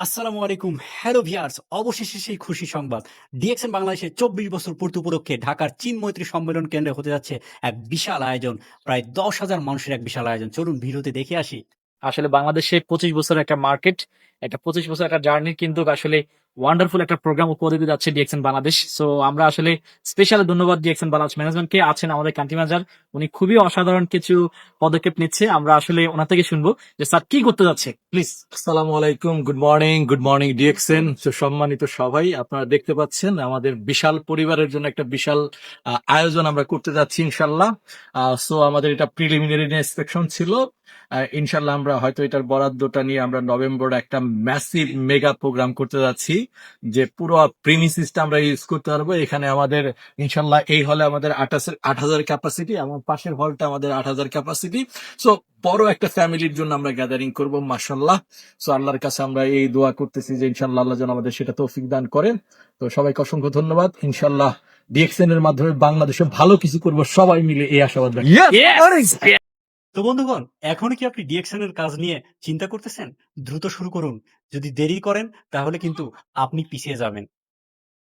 আসসালামু আলাইকুম। Hello viewers, অবশেষে সেই খুশি সংবাদ। ডিএক্সএন বাংলাদেশের ২৪ বছর পূর্তি উপলক্ষে ঢাকার চীন মৈত্রী সম্মেলন কেন্দ্রে হতে যাচ্ছে এক বিশাল আয়োজন। প্রায় ১০,০০০ মানুষের এক বিশাল আয়োজন। চলুন ভিডিওতে দেখে আসি। আসলে বাংলাদেশে ২৫ বছরের একটা মার্কেট, একটা ২৫ বছর একটা জার্নি কিন্তু আসলে ওয়ান্ডারফুল একটা প্রোগ্রাম উপহার দিতে যাচ্ছে ডিএক্সএন বাংলাদেশ। সো আমরা আসলে স্পেশাল ধন্যবাদ ডিএক্সএন বাংলাদেশ ম্যানেজমেন্টকে। আছেন আমাদের কান্ট্রি ম্যানেজার, উনি খুবই অসাধারণ কিছু পদক্ষেপ নিচ্ছে। আমরা আসলে ওনার থেকে শুনবো যে স্যার কি করতে যাচ্ছে, প্লিজ। আসসালামু আলাইকুম, গুড মর্নিং ডিএক্সএন। তো সম্মানিত সবাই, আপনারা দেখতে পাচ্ছেন আমাদের বিশাল পরিবারের জন্য একটা বিশাল আয়োজন আমরা করতে যাচ্ছি ইনশাল্লাহ। সো আমাদের এটা প্রিলিমিনারি ইন্সপেকশন ছিল। ইনশাল্লাহ আমরা হয়তো এটার বরাদ্দটা নিয়ে আমরা নভেম্বরে একটা ম্যাসিভ মেগা প্রোগ্রাম করতে যাচ্ছি, যে পুরো প্রিমিসিসটা আমরা ইউজ করতে পারবো। এখানে আমাদের ইনশাল্লাহ এই হলে আমাদের ৮,০০০ ক্যাপাসিটি, আমার পাশের হলটা আমাদের ৮,০০০ ক্যাপাসিটি। সো বড় একটা ফ্যামিলির জন্য আমরা গ্যাদারিং করব মাশাল্লাহ। সো আল্লাহর কাছে আমরা এই দোয়া করতেছি যে ইনশাল্লাহ আল্লাহ যেন আমাদের সেটা তৌফিক দান করেন। তো সবাইকে অসংখ্য ধন্যবাদ। ইনশাল্লাহ ডিএক্সএন এর মাধ্যমে বাংলাদেশে ভালো কিছু করব, সবাই মিলে এই আশাবাদ রাখি। তো বন্ধুগণ, এখনো কি আপনি ডিএক্সএন এর কাজ নিয়ে চিন্তা করতেছেন? দ্রুত শুরু করুন। যদি দেরি করেন তাহলে কিন্তু আপনি পিছিয়ে যাবেন।